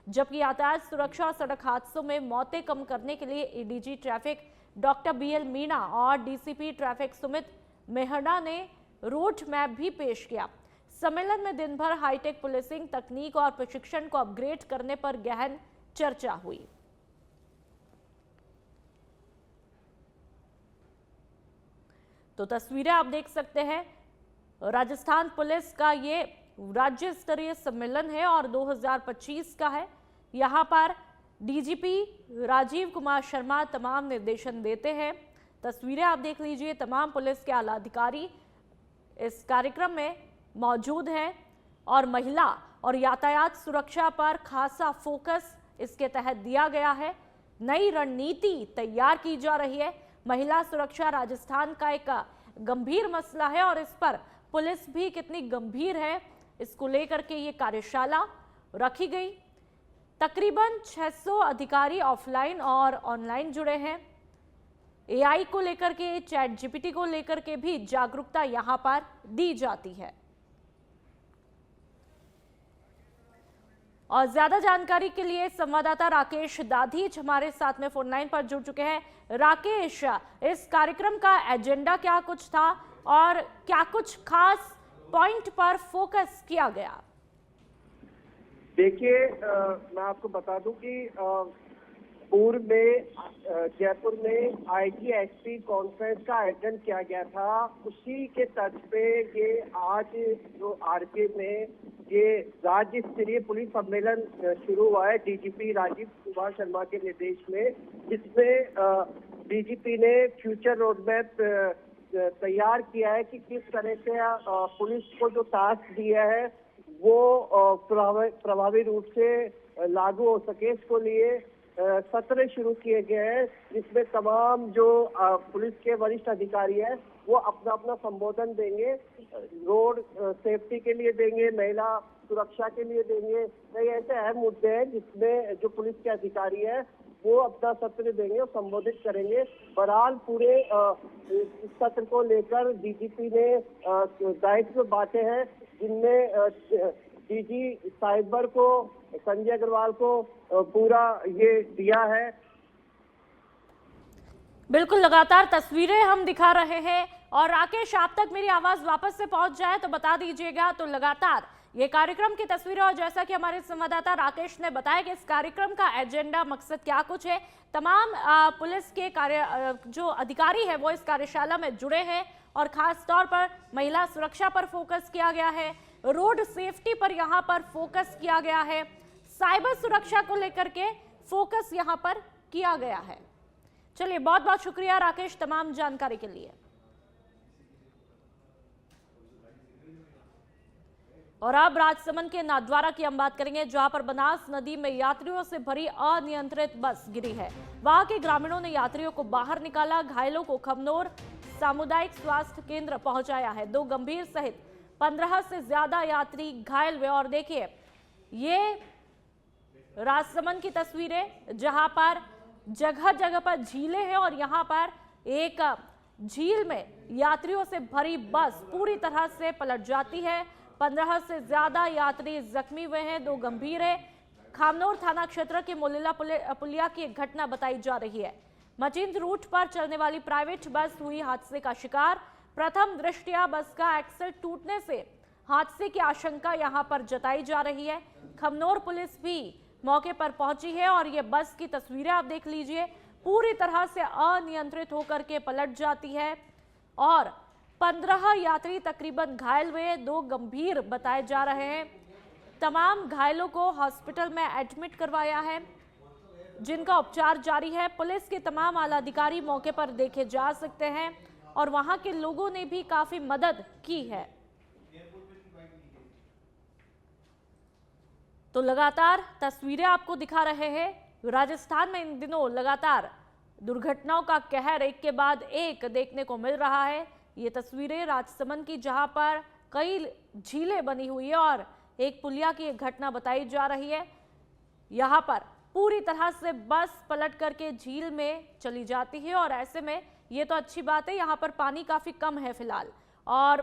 जबकि यातायात सुरक्षा और सड़क हादसों में मौतें कम करने के लिए ADG traffic doctor BL Meena और डीसीपी ट्रैफिक सुमित मेहड़ा ने रोड मैप भी पेश किया। सम्मेलन में दिन भर हाईटेक पुलिसिंग तकनीक और प्रशिक्षण को अपग्रेड करने पर गहन चर्चा हुई। तो तस्वीरें आप देख सकते हैं, राजस्थान पुलिस का ये राज्य स्तरीय सम्मेलन है और 2025 का है। यहाँ पर डीजीपी राजीव कुमार शर्मा तमाम निर्देशन देते हैं। तस्वीरें आप देख लीजिए, तमाम पुलिस के आला अधिकारी इस कार्यक्रम में मौजूद हैं और महिला और यातायात सुरक्षा पर खासा फोकस इसके तहत दिया गया है। नई रणनीति तैयार की जा रही है। महिला सुरक्षा राजस्थान का एक गंभीर मसला है और इस पर पुलिस भी कितनी गंभीर है, इसको लेकर के ये कार्यशाला रखी गई। तकरीबन 600 अधिकारी ऑफलाइन और ऑनलाइन जुड़े हैं। एआई को लेकर के, चैट जीपीटी को लेकर के भी जागरूकता यहां पर दी जाती है। और ज्यादा जानकारी के लिए संवाददाता राकेश दाधीच हमारे साथ में फोन लाइन पर जुड़ चुके हैं। राकेश, इस कार्यक्रम का एजेंडा क्या कुछ था और क्या कुछ खास पॉइंट पर फोकस किया गया? देखिए, मैं आपको बता दूं कि पूर्व में जयपुर में आईजीएसपी कॉन्फ्रेंस का आयोजन किया गया था। उसी के तर्ज पे ये आज जो आरके में ये राज्य स्तरीय पुलिस सम्मेलन शुरू हुआ है डीजीपी राजीव कुमार शर्मा के निर्देश में, जिसमें डीजीपी ने फ्यूचर रोड मैप तैयार किया है कि किस तरह से पुलिस को जो टास्क दिया है वो प्रभावी रूप से लागू हो सके। इसको लिए सत्र शुरू किए गए हैं, जिसमें तमाम जो पुलिस के वरिष्ठ अधिकारी हैं वो अपना अपना संबोधन देंगे। रोड सेफ्टी के लिए देंगे, महिला सुरक्षा के लिए देंगे। कई ऐसे अहम मुद्दे हैं जिसमें जो पुलिस के अधिकारी हैं वो अपना सत्र देंगे और संबोधित करेंगे। बहरहाल पूरे इस सत्र को लेकर डीजीपी ने दायित्व बांटे हैं, जिनमें डीजी साइबर को, संजय अग्रवाल को पूरा ये दिया है। बिल्कुल, लगातार तस्वीरें हम दिखा रहे हैं और राकेश, आप तक मेरी आवाज वापस से पहुंच जाए तो बता दीजिएगा। तो लगातार ये कार्यक्रम की तस्वीरें, और जैसा कि हमारे संवाददाता राकेश ने बताया कि इस कार्यक्रम का एजेंडा, मकसद क्या कुछ है। तमाम पुलिस के जो अधिकारी है वो इस कार्यशाला में जुड़े हैं और खास तौर पर महिला सुरक्षा पर फोकस किया गया है, रोड सेफ्टी पर यहाँ पर फोकस किया गया है, साइबर सुरक्षा को लेकर के फोकस यहाँ पर किया गया है। चलिए, बहुत बहुत शुक्रिया राकेश तमाम जानकारी के लिए। और अब राजसमंद के नाथद्वारा की हम बात करेंगे, जहां पर बनास नदी में यात्रियों से भरी अनियंत्रित बस गिरी है। वहां के ग्रामीणों ने यात्रियों को बाहर निकाला, घायलों को खमनोर सामुदायिक स्वास्थ्य केंद्र पहुंचाया है। 2 गंभीर सहित 15 से ज्यादा यात्री घायल हुए। और देखिए, ये राजसमंद की तस्वीरें, जहां पर जगह जगह पर झीलें हैं और यहाँ पर एक झील में यात्रियों से भरी बस पूरी तरह से पलट जाती है। 15 से ज्यादा यात्री जख्मी हुए हैं, 2 गंभीर है। खामनौर थाना क्षेत्र के मोलिला पुलिया की एक घटना बताई जा रही है। मचिंद रूट पर चलने वाली प्राइवेट बस हुई हादसे का शिकार। प्रथम दृष्टया बस का एक्सल टूटने से हादसे की आशंका यहां पर जताई जा रही है। खमनौर पुलिस भी मौके पर पहुंची है और ये बस की तस्वीरें आप देख लीजिए, पूरी तरह से अनियंत्रित होकर के पलट जाती है और 15 यात्री तकरीबन घायल हुए, 2 गंभीर बताए जा रहे हैं। तमाम घायलों को हॉस्पिटल में एडमिट करवाया है, जिनका उपचार जारी है। पुलिस के तमाम आला अधिकारी मौके पर देखे जा सकते हैं और वहां के लोगों ने भी काफी मदद की है। तो लगातार तस्वीरें आपको दिखा रहे हैं। राजस्थान में इन दिनों लगातार दुर्घटनाओं का कहर एक के बाद एक देखने को मिल रहा है। ये तस्वीरें राजसमंद की, जहां पर कई झीलें बनी हुई है और एक पुलिया की एक घटना बताई जा रही है। यहां पर पूरी तरह से बस पलट करके झील में चली जाती है और ऐसे में ये तो अच्छी बात है, यहाँ पर पानी काफी कम है फिलहाल। और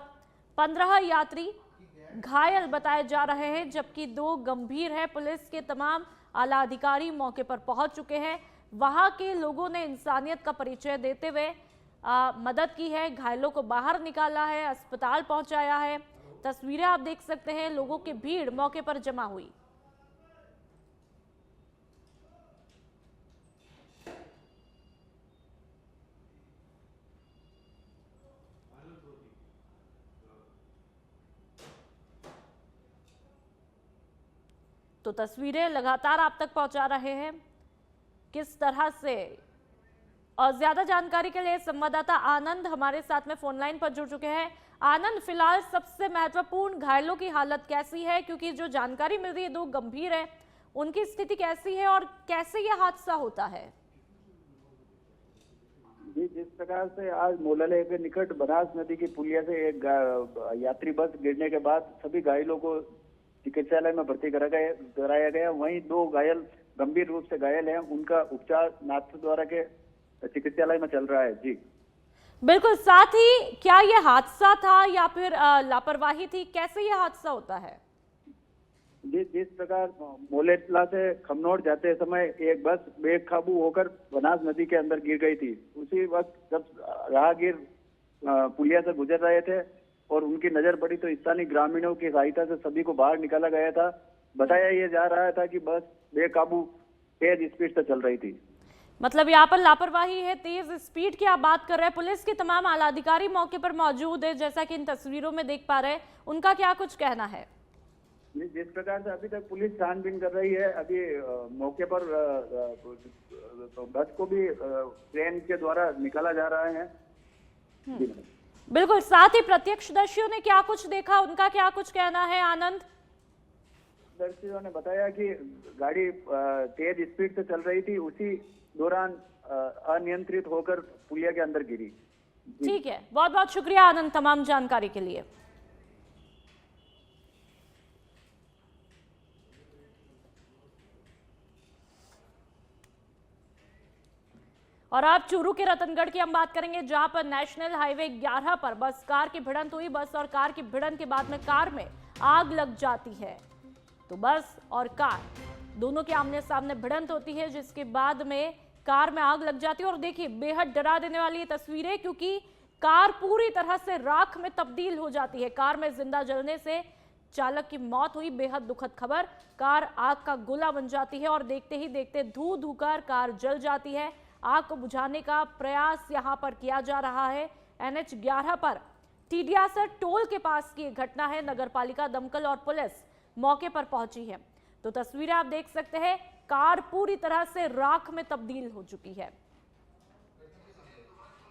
15 यात्री घायल बताए जा रहे हैं, जबकि 2 गंभीर है। पुलिस के तमाम आला अधिकारी मौके पर पहुंच चुके हैं। वहां के लोगों ने इंसानियत का परिचय देते हुए मदद की है, घायलों को बाहर निकाला है, अस्पताल पहुंचाया है। तस्वीरें आप देख सकते हैं, लोगों की भीड़ मौके पर जमा हुई। तो तस्वीरें लगातार आप तक पहुंचा रहे हैं किस तरह से। और ज्यादा जानकारी के लिए संवाददाता आनंद हमारे साथ में फोन लाइन पर जुड़ चुके हैं। आनंद, फिलहाल सबसे महत्वपूर्ण घायलों की हालत कैसी है, क्योंकि जो जानकारी मिल रही है 2 गंभीर है, उनकी स्थिति कैसी है और कैसे यह हादसा होता है? जी, जिस प्रकार से आज मोलाले के निकट बनास नदी की पुलिया से एक यात्री बस गिरने के बाद सभी घायलों को चिकित्सालय में भर्ती कराया गया। वहीं 2 घायल गंभीर रूप से घायल हैं, उनका उपचार नाथद्वारा के चिकित्सालय में चल रहा है। जी बिल्कुल, साथ ही क्या यह हादसा था या फिर लापरवाही थी, कैसे यह हादसा होता है? जिस प्रकार मोलेला से खमनोर जाते समय एक बस बेकाबू होकर बनास नदी के अंदर गिर गई थी, उसी वक्त जब राहगीर पुलिया से गुजर रहे थे और उनकी नजर पड़ी तो स्थानीय ग्रामीणों की सहायता से सभी को बाहर निकाला गया था। बताया यह जा रहा था कि बस बेकाबू तेज स्पीड से चल रही थी। मतलब यहाँ पर लापरवाही है, तेज स्पीड की आप बात कर रहे हैं। पुलिस के तमाम आला अधिकारी मौके पर मौजूद है, जैसा कि इन तस्वीरों में देख पा रहे हैं, उनका क्या कुछ कहना है? जिस प्रकार से अभी तक पुलिस छानबीन कर रही है, अभी मौके पर बस को भी ट्रेन के द्वारा निकाला जा रहा है। बिल्कुल, साथ ही प्रत्यक्षदर्शियों ने क्या कुछ देखा, उनका क्या कुछ कहना है? आनंद, दर्शियों ने बताया कि गाड़ी तेज स्पीड से चल रही थी, उसी दौरान अनियंत्रित होकर पुलिया के अंदर गिरी। ठीक है, बहुत बहुत शुक्रिया आनंद तमाम जानकारी के लिए। और अब चूरू के रतनगढ़ की हम बात करेंगे, जहां पर नेशनल हाईवे 11 पर बस कार की भिड़ंत हुई। बस और कार की भिड़ंत के बाद में कार में आग लग जाती है। तो बस और कार दोनों के आमने सामने भिड़ंत होती है, जिसके बाद में कार में आग लग जाती है। और देखिए, बेहद डरा देने वाली ये तस्वीरें, क्योंकि कार पूरी तरह से राख में तब्दील हो जाती है। कार में जिंदा जलने से चालक की मौत हुई। बेहद दुखद खबर, कार आग का गोला बन जाती है और देखते ही देखते धू धू कर कार जल जाती है। आग को बुझाने का प्रयास यहां पर किया जा रहा है। NH 11 पर टीडियासर टोल के पास की घटना है। नगरपालिका, दमकल और पुलिस मौके पर पहुंची है। तो तस्वीरें आप देख सकते हैं, कार पूरी तरह से राख में तब्दील हो चुकी है।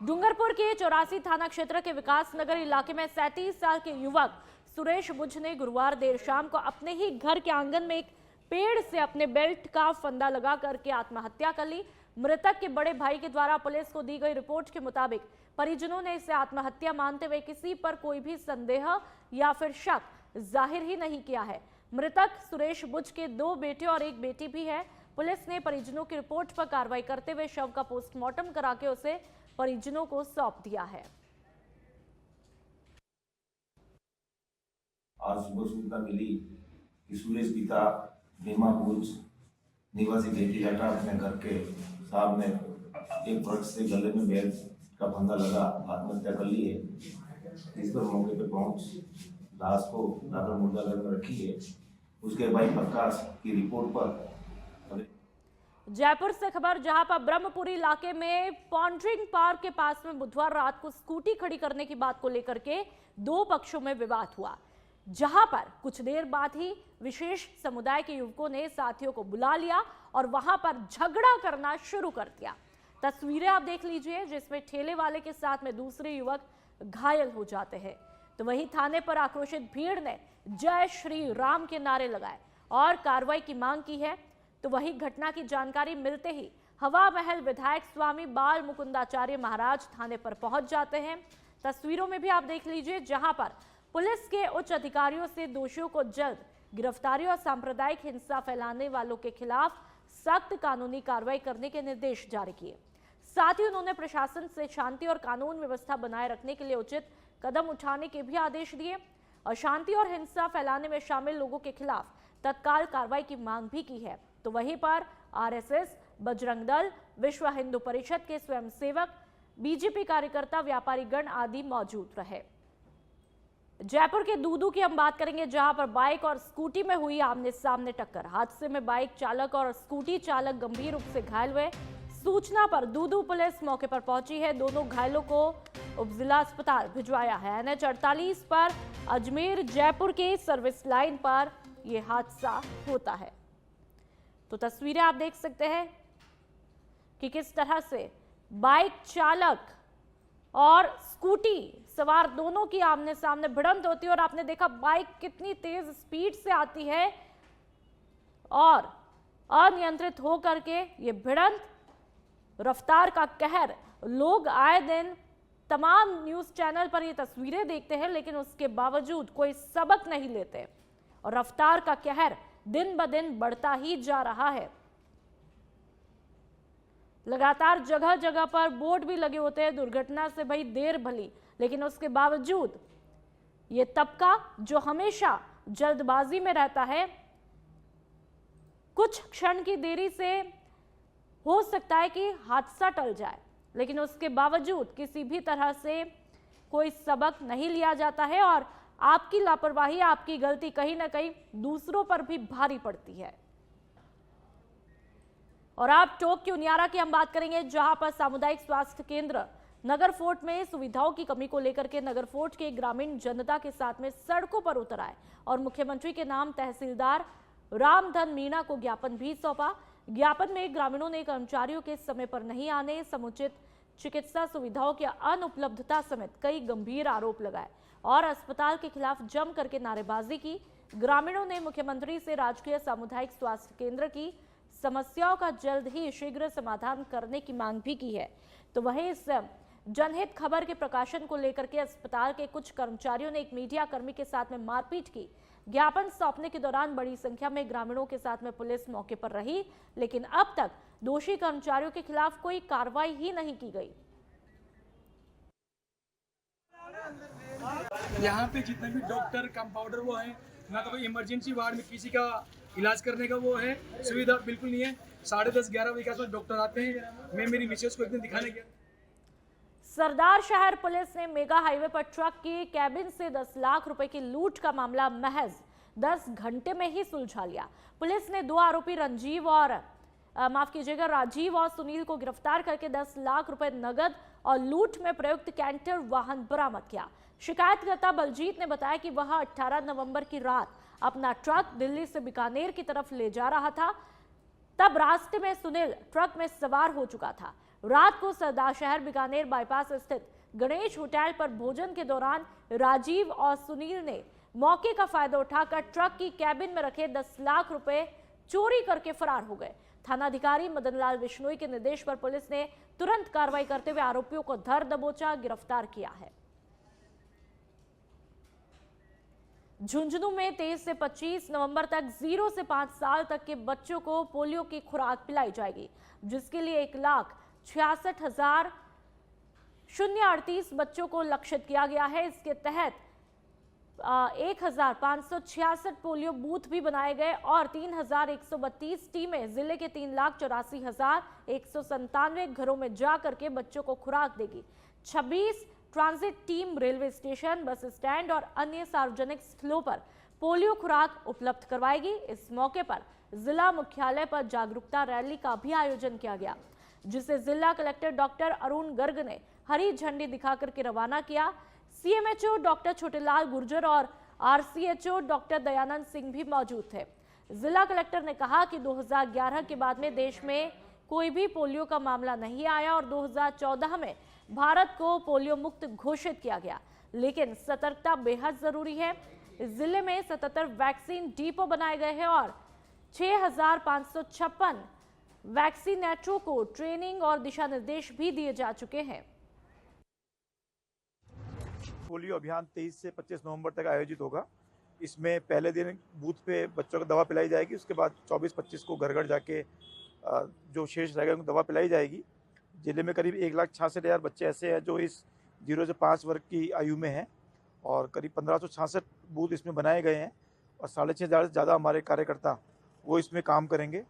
डूंगरपुर के 84 थाना क्षेत्र के विकास नगर इलाके में 37 साल के युवक सुरेश बुझ ने गुरुवार देर शाम को अपने ही घर के आंगन में एक पेड़ से अपने बेल्ट का फंदा लगा करके आत्महत्या कर ली। मृतक के बड़े भाई के द्वारा पुलिस को दी गई रिपोर्ट के मुताबिक परिजनों ने इसे आत्महत्या मानते हुए किसी पर कोई भी संदेह या फिर शक जाहिर ही नहीं किया है। मृतक सुरेश बुझ के 2 बेटे और 1 बेटी भी है। पुलिस ने परिजनों की रिपोर्ट पर कार्रवाई करते हुए शव का पोस्टमार्टम करा के उसे परिजनों को सौंप दिया है। आज सुबह सूचना मिली कि सुरेश पिता भीमा बुझ निवासी बेटी जाटा अपने घर के सामने एक वृक्ष से गले में बेल्ट का फंदा लगा आत्महत्या कर ली है। इस पर मौके पर पहुंच लाश को लाकर मुर्दाघर में रखी है। उसके भाई प्रकाश की रिपोर्ट पर जयपुर से खबर, जहां पर ब्रह्मपुरी इलाके में पॉन्ड्रिंग पार्क के पास में बुधवार रात को स्कूटी खड़ी करने की बात को लेकर के 2 पक्षों में विवाद हुआ, जहां पर कुछ देर बाद ही विशेष समुदाय के युवकों ने साथियों को बुला लिया और वहां पर झगड़ा करना शुरू कर दिया। तस्वीरें आप देख लीजिए, जिसमें ठेले वाले के साथ में दूसरे युवक घायल हो जाते हैं। तो वहीं थाने पर आक्रोशित भीड़ ने जय श्री राम के नारे लगाए और कार्रवाई की मांग की है। तो वही घटना की जानकारी मिलते ही हवा महल विधायक स्वामी बाल मुकुंदाचार्य महाराज थाने पर पहुंच जाते हैं। तस्वीरों में भी आप देख लीजिए, जहां पर पुलिस के उच्च अधिकारियों से दोषियों को जल्द गिरफ्तारी और सांप्रदायिक हिंसा फैलाने वालों के खिलाफ सख्त कानूनी कार्रवाई करने के निर्देश जारी किए। साथ ही उन्होंने प्रशासन से शांति और कानून व्यवस्था बनाए रखने के लिए उचित कदम उठाने के भी आदेश दिए। अशांति और हिंसा फैलाने में शामिल लोगों के खिलाफ तत्काल कार्रवाई की मांग भी की है। तो वहीं पर आरएसएस, बजरंग दल, विश्व हिंदू परिषद के स्वयंसेवक, बीजेपी कार्यकर्ता, व्यापारी गण आदि मौजूद रहे। जयपुर के दूदू की हम बात करेंगे, जहां पर बाइक और स्कूटी में हुई आमने सामने टक्कर। हादसे में बाइक चालक और स्कूटी चालक गंभीर रूप से घायल हुए। सूचना पर दूदू पुलिस मौके पर पहुंची है। दोनों घायलों को उपजिला अस्पताल भिजवाया है। NH 48 पर अजमेर जयपुर के सर्विस लाइन पर यह हादसा होता है। तो तस्वीरें आप देख सकते हैं कि किस तरह से बाइक चालक और स्कूटी सवार दोनों की आमने सामने भिड़ंत होती है। और आपने देखा बाइक कितनी तेज स्पीड से आती है और अनियंत्रित होकर के ये भिड़ंत, रफ्तार का कहर। लोग आए दिन तमाम न्यूज चैनल पर ये तस्वीरें देखते हैं, लेकिन उसके बावजूद कोई सबक नहीं लेते और रफ्तार का कहर दिन ब दिन बढ़ता ही जा रहा है। लगातार जगह जगह पर बोर्ड भी लगे होते हैं, दुर्घटना से भाई देर भली, लेकिन उसके बावजूद ये तबका जो हमेशा जल्दबाजी में रहता है, कुछ क्षण की देरी से हो सकता है कि हादसा टल जाए, लेकिन उसके बावजूद किसी भी तरह से कोई सबक नहीं लिया जाता है और आपकी लापरवाही, आपकी गलती कहीं ना कहीं दूसरों पर भी भारी पड़ती है। और आप टोक की उनियारा की हम बात करेंगे, जहां पर सामुदायिक स्वास्थ्य केंद्र नगर फोर्ट में सुविधाओं की कमी को लेकर के नगर फोर्ट के ग्रामीण जनता के साथ में सड़कों पर उतर आए और मुख्यमंत्री के नाम तहसीलदार रामधन मीणा को ज्ञापन भी सौंपा। ज्ञापन में ग्रामीणों ने कर्मचारियों के समय पर नहीं आने, समुचित चिकित्सा सुविधाओं की अनुपलब्धता समेत कई गंभीर आरोप लगाए और अस्पताल के खिलाफ जम करके नारेबाजी की। ग्रामीणों ने मुख्यमंत्री से राजकीय सामुदायिक स्वास्थ्य केंद्र की समस्याओं का जल्द ही शीघ्र समाधान करने की मांग भी की है। तो वहीं इस जनहित खबर के प्रकाशन को लेकर के अस्पताल के कुछ कर्मचारियों ने एक मीडिया कर्मी के साथ में मारपीट की। ज्ञापन सौंपने के दौरान बड़ी संख्या में ग्रामीणों के साथ में पुलिस मौके पर रही, लेकिन अब तक दोषी कर्मचारियों के खिलाफ कोई कार्रवाई ही नहीं की गई। यहाँ पे जितने भी डॉक्टर कंपाउंडर वो हैं, ना तो कोई इमरजेंसी वार्ड में किसी का इलाज करने का वो है, सुविधा बिल्कुल नहीं है। 10:30-11 बजे के आसपास डॉक्टर आते हैं। मैं मेरी मिसेज को एक दिन दिखाने गया। सरदार शहर पुलिस ने मेगा हाईवे पर ट्रक की कैबिन से 10 लाख रुपए की लूट का मामला महज 10 घंटे में ही सुलझा लिया। पुलिस ने 2 आरोपी राजीव और सुनील को गिरफ्तार करके 10 लाख रुपए नगद और लूट में प्रयुक्त कैंटर वाहन बरामद किया। शिकायतकर्ता बलजीत ने बताया कि वह 18 नवंबर की रात अपना ट्रक दिल्ली से बीकानेर की तरफ ले जा रहा था। तब रास्ते में सुनील ट्रक में सवार हो चुका था। रात को सरदार शहर बीकानेर बाईपास स्थित गणेश होटल पर भोजन के दौरान राजीव और सुनील ने मौके का फायदा उठाकर ट्रक की कैबिन में रखे 10 लाख रुपए चोरी करके फरार हो गए। थानाधिकारी मदनलाल बिश्नोई के निर्देश पर पुलिस ने तुरंत कार्रवाई करते हुए आरोपियों को धर दबोचा गिरफ्तार किया है। झुंझुनू में 23 से 25 नवंबर तक 0 से 5 साल तक के बच्चों को पोलियो की खुराक पिलाई जाएगी, जिसके लिए 1,66,038 बच्चों को लक्षित किया गया है। इसके तहत 1,566 पोलियो बूथ भी बनाए गए और 3,132 टीमें जिले के 3,84,197 घरों में जाकर के बच्चों को खुराक देगी। 26 transit team railway station, bus stand और अन्य सार्वजनिक स्थलों पर पोलियो खुराक उपलब्ध करवाएगी। इस मौके पर जिला मुख्यालय पर जागरूकता रैली का भी आयोजन किया गया, जिसे जिला कलेक्टर डॉक्टर अरुण गर्ग ने हरी झंडी दिखाकर के रवाना किया। सीएमएचओ डॉक्टर छोटेलाल गुर्जर और आरसीएचओ डॉक्टर दयानंद सिंह भी मौजूद थे। जिला कलेक्टर ने कहा कि 2011 के बाद में देश में कोई भी पोलियो का मामला नहीं आया और 2014 में भारत को पोलियो मुक्त घोषित किया गया, लेकिन सतर्कता बेहद जरूरी है। जिले में 77 वैक्सीन डिपो बनाए गए हैं और 6,556 वैक्सीनेटरों को ट्रेनिंग और दिशा निर्देश भी दिए जा चुके हैं। पोलियो अभियान 23 से 25 नवंबर तक आयोजित होगा। इसमें पहले दिन बूथ पे बच्चों को दवा पिलाई जाएगी, उसके बाद 24-25 को घर घर जाके जो शेष रहेगा उनको दवा पिलाई जाएगी। जिले में करीब 1,66,000 बच्चे ऐसे हैं जो इस 0 से 5 वर्ग की आयु में हैं और करीब 1,566 बूथ इसमें बनाए गए हैं और 6,500 से ज़्यादा हमारे कार्यकर्ता वो इसमें काम करेंगे।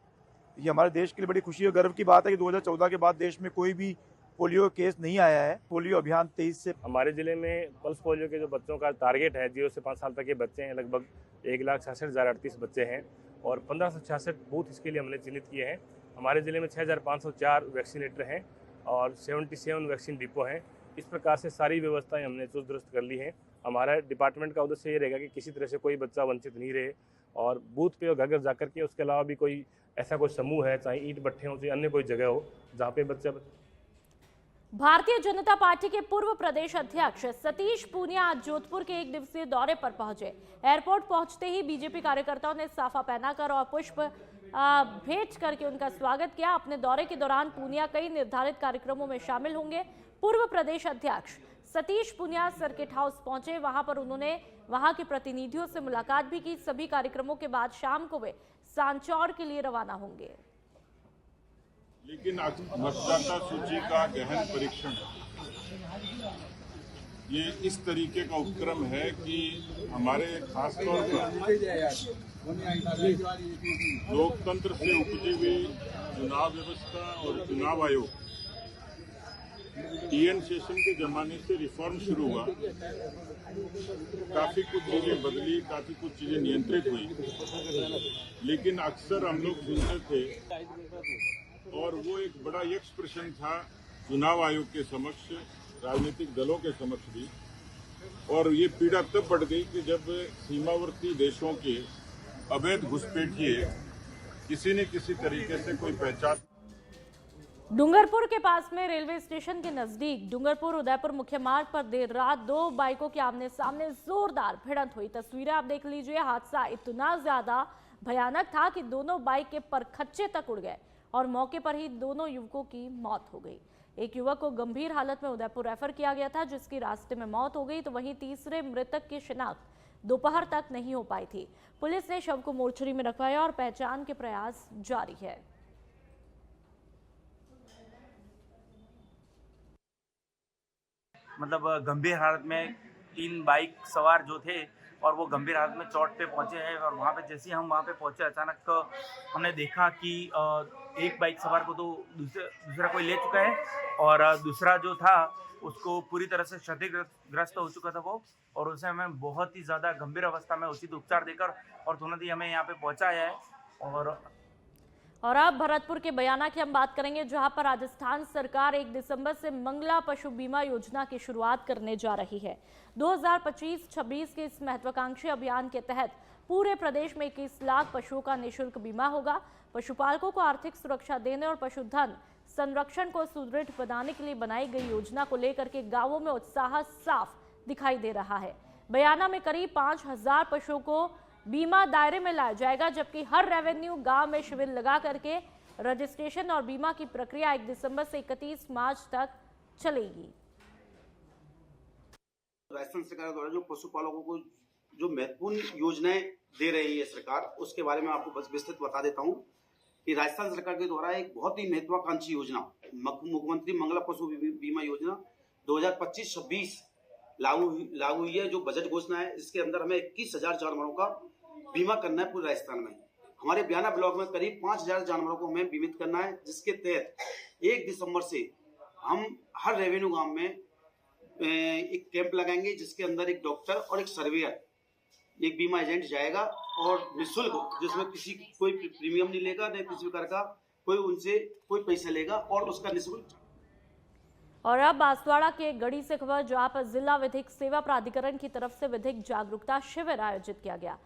ये हमारे देश के लिए बड़ी खुशी और गर्व की बात है कि 2014 के बाद देश में कोई भी पोलियो केस नहीं आया है। पोलियो अभियान 23 से हमारे ज़िले में पल्स पोलियो के जो बच्चों का टारगेट है 0 से 5 साल तक के बच्चे हैं, लगभग 1,66,038 बच्चे हैं और 1566 बूथ इसके लिए हमने चिन्हित किए हैं। हमारे ज़िले में 6,504 वैक्सीनेटर हैं और 77 वैक्सीन डिपो हैं। इस प्रकार से सारी व्यवस्थाएं हमने चुस्त दुरुस्त कर ली हैं। हमारा डिपार्टमेंट का उद्देश्य ये रहेगा कि किसी तरह से कोई बच्चा वंचित नहीं रहे और बूथ पे और घर घर जाकर के उसके अलावा भी कोई ऐसा कोई समूह है, चाहे ईंट भट्ठे हो, चाहे अन्य कोई जगह हो जहाँ पे बच्चा। भारतीय जनता पार्टी के पूर्व प्रदेश अध्यक्ष सतीश पूनिया आज जोधपुर के एक दिवसीय दौरे पर पहुंचे। एयरपोर्ट पहुंचते ही बीजेपी कार्यकर्ताओं ने साफा पहनाकर और पुष्प भेंट करके उनका स्वागत किया। अपने दौरे के दौरान पूनिया कई निर्धारित कार्यक्रमों में शामिल होंगे। पूर्व प्रदेश अध्यक्ष सतीश पूनिया सर्किट हाउस पहुंचे, वहां पर उन्होंने वहां के प्रतिनिधियों से मुलाकात भी की। सभी कार्यक्रमों के बाद शाम को वे सांचौर के लिए रवाना होंगे। लेकिन मतदाता सूची का गहन परीक्षण ये इस तरीके का उपक्रम है कि हमारे खासतौर पर लोकतंत्र से उपजी हुई चुनाव व्यवस्था और चुनाव आयोग टीएन सेशन के जमाने से रिफॉर्म शुरू हुआ। काफी कुछ चीजें बदली, काफी कुछ चीजें नियंत्रित हुई, लेकिन अक्सर हम लोग सुनते थे और वो एक बड़ा यक्ष प्रश्न था चुनाव आयोग के समक्ष, राजनीतिक दलों के समक्ष भी। और ये पीड़ा तब बढ़ गई कि जब सीमावर्ती देशों के अवैध घुसपैठिए किसी न किसी तरीके से कोई पहचान। डूंगरपुर के पास में रेलवे स्टेशन के नजदीक डूंगरपुर उदयपुर मुख्य मार्ग पर देर रात दो बाइकों के आमने सामने जोरदार भिड़ंत हुई। तस्वीरें आप देख लीजिए। हादसा इतना ज्यादा भयानक था कि दोनों बाइक के परखच्चे तक उड़ गए और मौके पर ही दोनों युवकों की मौत हो गई। एक युवक को गंभीर हालत में उदयपुर रेफर किया गया था, जिसकी रास्ते में मौत हो गई, तो वहीं तीसरे मृतक की शिनाख्त दोपहर तक नहीं हो पाई थी। पुलिस ने शव को मोर्चरी में रखवाया और पहचान के प्रयास जारी है। मतलब गंभीर हालत में 3 बाइक सवार जो थे और वो गंभीर हालत में चोट पे पहुंचे हैं। और वहाँ पे जैसे हम वहाँ पे पहुंचे अचानक हमने देखा कि एक बाइक सवार को तो दूसरा कोई ले चुका है और दूसरा जो था उसको पूरी तरह से क्षतिग्रस्त हो चुका था वो, और उसे हमें बहुत ही ज़्यादा गंभीर अवस्था में उचित उपचार देकर और तुरंत ही हमें यहाँ पे पहुँचाया है। और अब भरतपुर के बयाना की हम बात करेंगे, जहां पर राजस्थान सरकार 1 दिसंबर से मंगला पशु बीमा योजना की शुरुआत करने जा रही है। 2025-26 के इस महत्वाकांक्षी अभियान के तहत पूरे प्रदेश में 21 लाख पशुओं का निःशुल्क बीमा होगा। पशुपालकों को आर्थिक सुरक्षा देने और पशुधन संरक्षण को सुदृढ़ बनाने के लिए बनाई गई योजना को लेकर के गांवों में उत्साह साफ दिखाई दे रहा है। बयाना में करीब 5,000 पशुओं को बीमा दायरे में लाया जाएगा, जबकि हर रेवेन्यू गांव में शिविर लगा करके रजिस्ट्रेशन और बीमा की प्रक्रिया 1 दिसंबर से 31 मार्च तक चलेगी। राजस्थान सरकार द्वारा जो पशुपालकों को जो महत्वपूर्ण योजनाएं दे रही है सरकार, उसके बारे में आपको बस विस्तृत बता देता हूं कि राजस्थान सरकार के द्वारा एक बहुत ही महत्वाकांक्षी योजना मुख्यमंत्री मंगला पशु बीमा योजना 2025-26 लागू हुई है। जो बजट घोषणा है, इसके अंदर हमें 21,000 जानवरों का बीमा करना है पूरे राजस्थान में। हमारे बयाना ब्लॉक में करीब 5,000 जानवरों को हमें बीमित करना है, जिसके तहत 1 दिसंबर से हम हर रेवेन्यू गांव में एक कैंप लगाएंगे, जिसके अंदर एक डॉक्टर और एक सर्वेयर, एक बीमा एजेंट जाएगा और निःशुल्क, जिसमें कोई प्रीमियम नहीं लेगा, नहीं किसी प्रकार का कोई उनसे कोई पैसा लेगा और उसका निःशुल्क। और अब बांसवाड़ा के गढ़ी से खबर, जहां पर जिला विधिक सेवा प्राधिकरण की तरफ से विधिक जागरूकता शिविर आयोजित किया गया।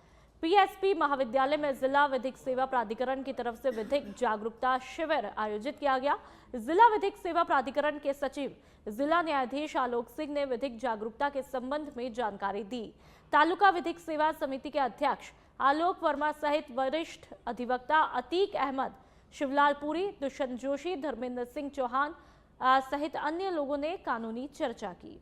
पीएसपी महाविद्यालय में जिला विधिक सेवा प्राधिकरण की तरफ से विधिक जागरूकता शिविर आयोजित किया गया। जिला विधिक सेवा प्राधिकरण के सचिव जिला न्यायाधीश आलोक सिंह ने विधिक जागरूकता के संबंध में जानकारी दी। तालुका विधिक सेवा समिति के अध्यक्ष आलोक वर्मा सहित वरिष्ठ अधिवक्ता अतीक अहमद, शिवलाल पुरी, दुष्यंत जोशी, धर्मेंद्र सिंह चौहान सहित अन्य लोगों ने कानूनी चर्चा की।